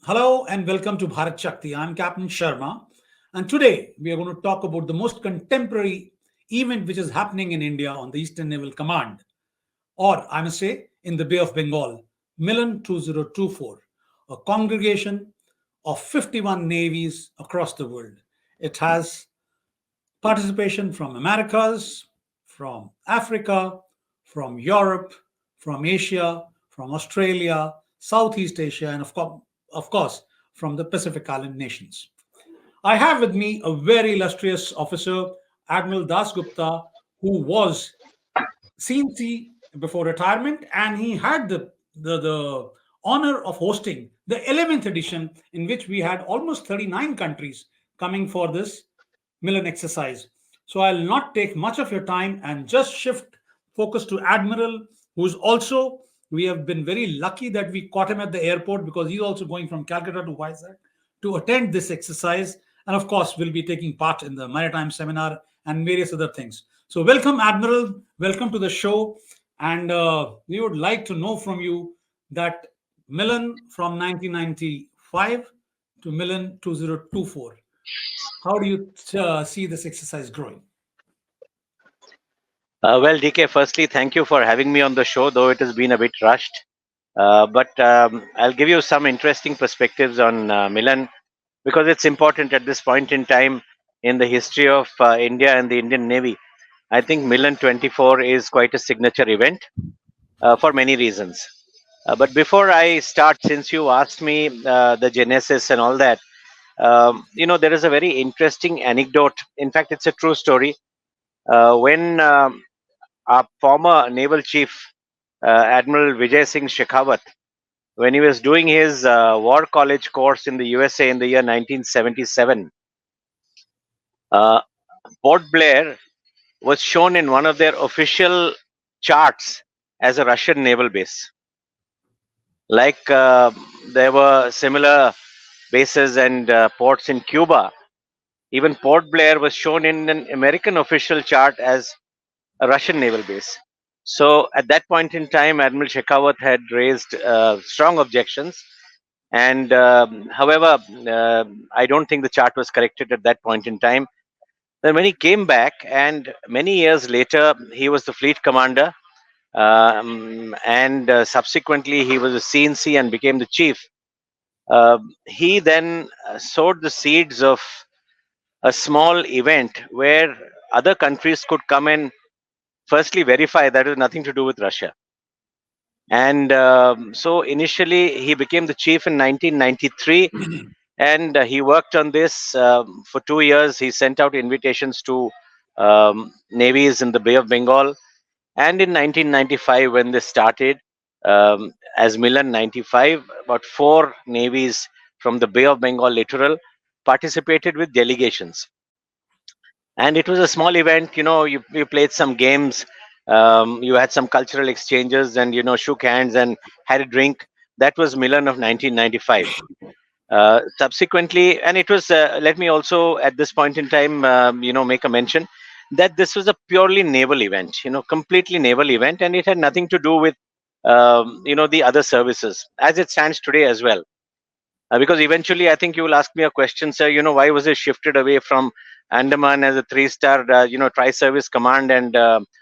Hello and welcome to Bharat Shakti. I'm Captain Sharma, and today we are going to talk about the most contemporary event which is happening in India on the Eastern Naval Command, or I must say, in the Bay of Bengal, MILAN 2024, a congregation of 51 navies across the world. It has participation from Americas, from Africa, from Europe, from Asia, from Australia, Southeast Asia, and of course, from the Pacific Island nations. I have with me a very illustrious officer, Admiral Dasgupta, who was CNC before retirement, and he had the honor of hosting the 11th edition, in which we had almost 39 countries coming for this Milan exercise. So I'll not take much of your time and just shift focus to Admiral, who's also, we have been very lucky that we caught him at the airport because he's also going from Calcutta to Vizag to attend this exercise. And of course, will be taking part in the maritime seminar and various other things. So, welcome, Admiral. Welcome to the show. And we would like to know from you that Milan from 1995 to Milan 2024. How do you see this exercise growing? Well, DK, firstly, thank you for having me on the show, though it has been a bit rushed. But I'll give you some interesting perspectives on Milan because it's important at this point in time in the history of India and the Indian Navy. I think Milan 24 is quite a signature event for many reasons. But before I start, since you asked me the genesis and all that, there is a very interesting anecdote. In fact, it's a true story. When our former naval chief, Admiral Vijay Singh Shekhawat, when he was doing his war college course in the USA in the year 1977, uh, Port Blair was shown in one of their official charts as a Russian naval base. Like there were similar bases and ports in Cuba, even Port Blair was shown in an American official chart as a Russian naval base. So at that point in time, Admiral Shekhawat had raised strong objections. And however, I don't think the chart was corrected at that point in time. Then when he came back, and many years later, he was the fleet commander, and subsequently he was a CNC and became the chief. He then sowed the seeds of a small event where other countries could come and firstly verify that it has nothing to do with Russia. And so initially he became the chief in 1993, and he worked on this for 2 years. He sent out invitations to navies in the Bay of Bengal. And in 1995, when this started as Milan 95, about 4 navies from the Bay of Bengal littoral participated with delegations. And it was a small event. You played some games, you had some cultural exchanges, and shook hands and had a drink. That was Milan of 1995. Subsequently, and it was let me also at this point in time make a mention that this was a purely naval event, completely naval event, and it had nothing to do with the other services as it stands today as well. Because eventually, I think you will ask me a question, sir. Why was it shifted away from Andaman as a 3-star, tri-service command, and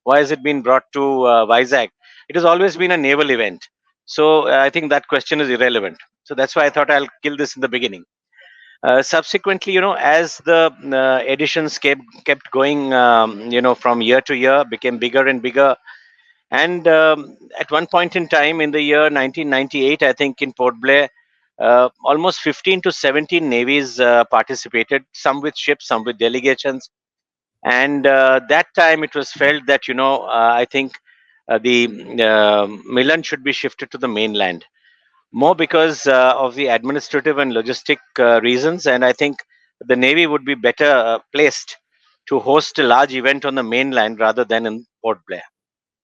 why has it been brought to Vizag? It has always been a naval event, so I think that question is irrelevant. So that's why I thought I'll kill this in the beginning. Subsequently, as the editions kept going, from year to year, became bigger and bigger. And at one point in time in the year 1998, I think in Port Blair, almost 15 to 17 navies participated, some with ships, some with delegations. And that time it was felt that, I think the Milan should be shifted to the mainland, more because of the administrative and logistic reasons. And I think the Navy would be better placed to host a large event on the mainland rather than in Port Blair.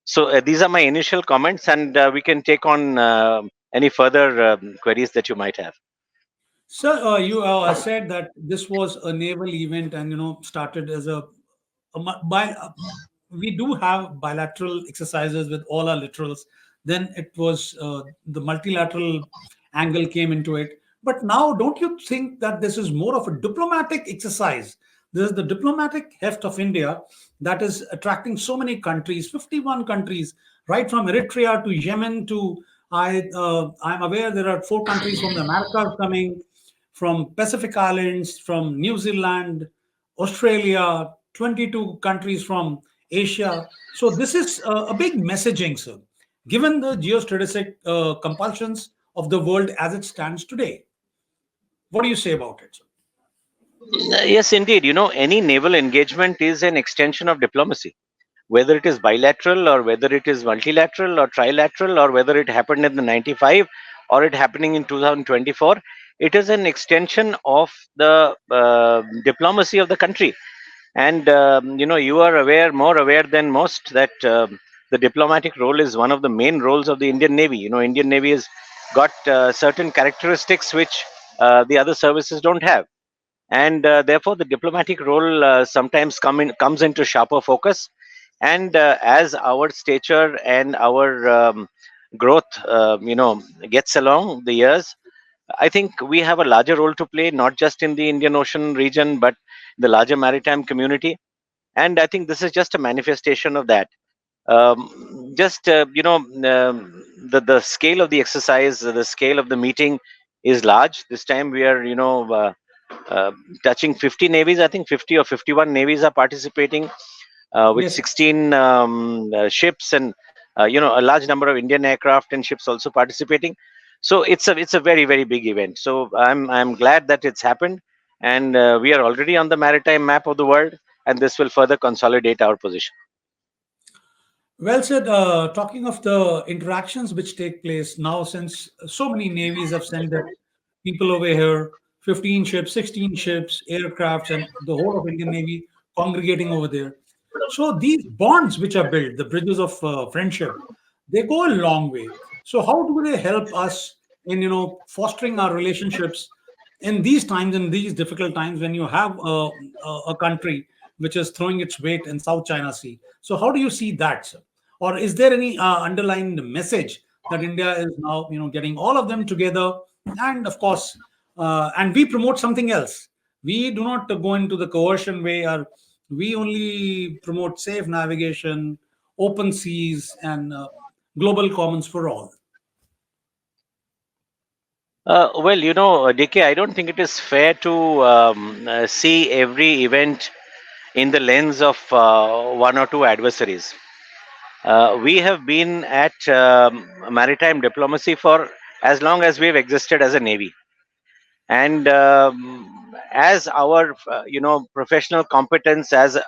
So these are my initial comments, and we can take on any further queries that you might have. Sir, you said that this was a naval event and started as a mu- bi- uh, we do have bilateral exercises with all our littorals. Then it was the multilateral angle came into it. But now, don't you think that this is more of a diplomatic exercise? This is the diplomatic heft of India that is attracting so many countries, 51 countries, right from Eritrea to Yemen to I'm aware there are 4 countries from the Americas coming, from Pacific Islands, from New Zealand, Australia, 22 countries from Asia. So this is a big messaging, sir, given the geostrategic compulsions of the world as it stands today. What do you say about it, sir? Yes, indeed. Any naval engagement is an extension of diplomacy, whether it is bilateral or whether it is multilateral or trilateral or whether it happened in the 95 or it happening in 2024. It is an extension of the diplomacy of the country. And you are more aware than most that the diplomatic role is one of the main roles of the Indian Navy. Indian Navy has got certain characteristics which the other services don't have, and therefore the diplomatic role sometimes comes into sharper focus. And as our stature and our growth gets along the years, I think we have a larger role to play, not just in the Indian Ocean region but the larger maritime community. And I think this is just a manifestation of that. Just the scale of the exercise, the scale of the meeting is large. This time we are uh, touching 50 navies. I think 50 or 51 navies are participating, with Yes. 16 ships, and a large number of Indian aircraft and ships also participating. So it's a very very big event. So I'm glad that it's happened, and we are already on the maritime map of the world, and this will further consolidate our position. Well said. Talking of the interactions which take place now, since so many navies have sent their people over here, 15 ships, 16 ships, aircrafts, and the whole of Indian Navy congregating over there. So these bonds which are built, the bridges of friendship, they go a long way. So how do they help us in fostering our relationships in these times, in these difficult times when you have a country which is throwing its weight in South China Sea? So how do you see that, sir? Or is there any underlying message that India is now getting all of them together, and of course, and we promote something else. We do not go into the coercion way, or we only promote safe navigation, open seas, and global commons for all. Well, DK, I don't think it is fair to see every event in the lens of one or two adversaries. We have been at maritime diplomacy for as long as we've existed as a navy, and as our professional competence, as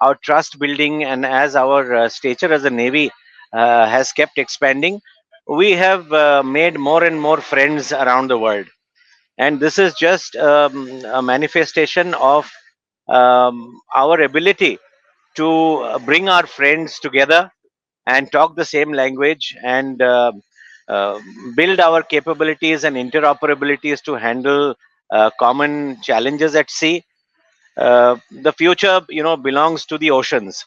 our trust building, and as our stature as a navy has kept expanding, we have made more and more friends around the world. And this is just a manifestation of our ability to bring our friends together and talk the same language, and uh, build our capabilities and interoperabilities to handle common challenges at sea. The future belongs to the oceans,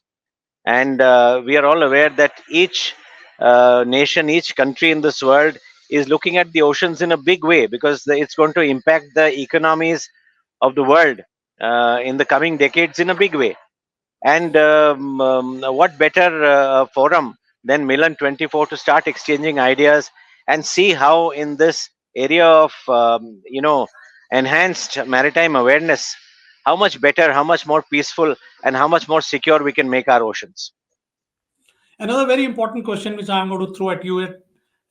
and we are all aware that each nation, each country in this world is looking at the oceans in a big way, because it's going to impact the economies of the world in the coming decades in a big way. And what better forum than Milan 24 to start exchanging ideas and see how, in this area of enhanced maritime awareness, how much better, how much more peaceful, and how much more secure we can make our oceans. Another very important question which I'm going to throw at you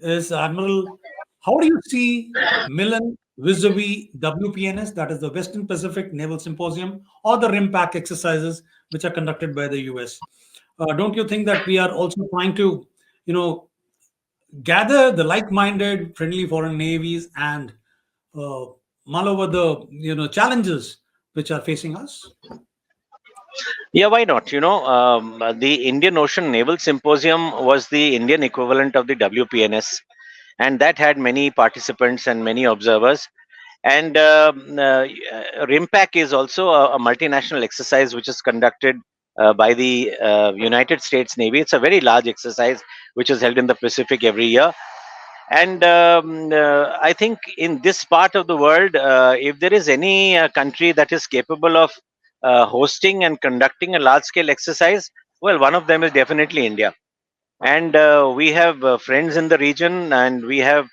is, Admiral, how do you see MILAN vis-a-vis WPNS, that is the Western Pacific Naval Symposium, or the RIMPAC exercises which are conducted by the US? Don't you think that we are also trying to, you know, gather the like-minded, friendly foreign navies and uh, mull over the challenges which are facing us? Yeah, why not? The Indian Ocean Naval Symposium was the Indian equivalent of the WPNS, and that had many participants and many observers. And RIMPAC is also a multinational exercise which is conducted by the United States Navy. It's a very large exercise which is held in the Pacific every year. And I think in this part of the world, if there is any country that is capable of hosting and conducting a large scale exercise, well, one of them is definitely India. And we have friends in the region, and we have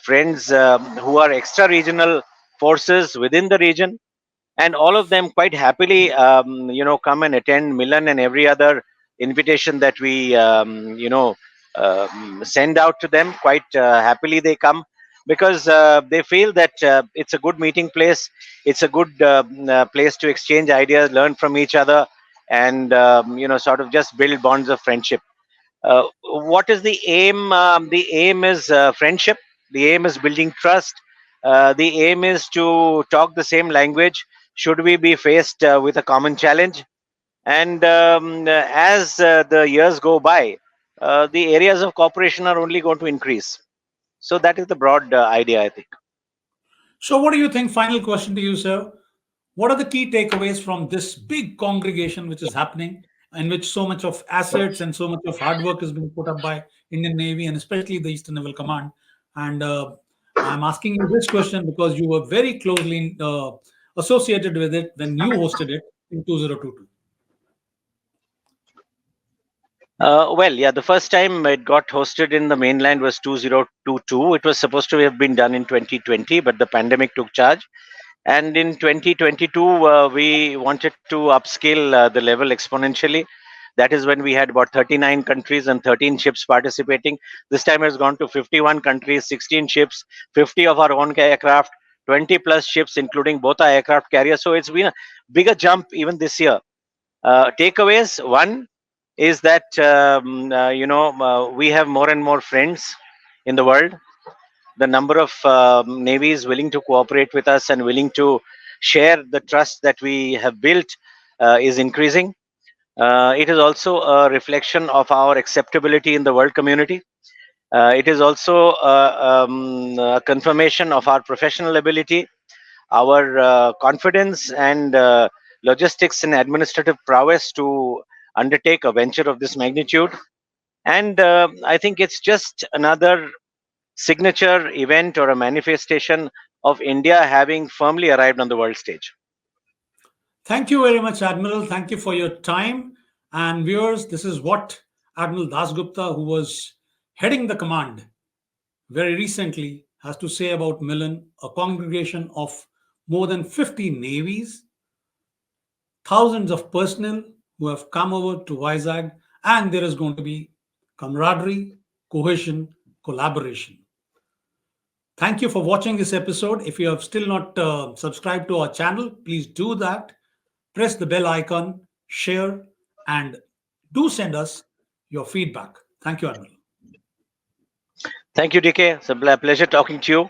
friends who are extra regional forces within the region, and all of them quite happily come and attend Milan and every other invitation that we send out to them. Quite happily they come, because they feel that it's a good meeting place, it's a good place to exchange ideas, learn from each other, and sort of just build bonds of friendship. What is the aim? The aim is friendship. The aim is building trust. The aim is to talk the same language should we be faced with a common challenge. And as the years go by, the areas of cooperation are only going to increase. So that is the broad idea, I think. So, what do you think? Final question to you, sir. What are the key takeaways from this big congregation which is happening, in which so much of assets and so much of hard work is being put up by Indian Navy and especially the Eastern Naval Command? And I'm asking you this question because you were very closely associated with it when you hosted it in 2022. Well, yeah, the first time it got hosted in the mainland was 2022. It was supposed to have been done in 2020, but the pandemic took charge. And in 2022, we wanted to upscale the level exponentially. That is when we had about 39 countries and 13 ships participating. This time it's gone to 51 countries, 16 ships, 50 of our own aircraft, 20 plus ships, including both our aircraft carriers. So it's been a bigger jump even this year. Takeaways: one is that we have more and more friends in the world. The number of navies willing to cooperate with us and willing to share the trust that we have built is increasing. It is also a reflection of our acceptability in the world community. It is also a confirmation of our professional ability, our confidence, and logistics and administrative prowess to undertake a venture of this magnitude. And I think it's just another signature event or a manifestation of India having firmly arrived on the world stage. Thank you very much, Admiral. Thank you for your time. And viewers, this is what Admiral Dasgupta, who was heading the command very recently, has to say about Milan, a congregation of more than 50 navies, thousands of personnel who have come over to Vizag, and there is going to be camaraderie, cohesion, collaboration. Thank you for watching this episode. If you have still not subscribed to our channel, please do that. Press the bell icon, share, and do send us your feedback. Thank you, Admiral. Thank you, DK. It's a pleasure talking to you.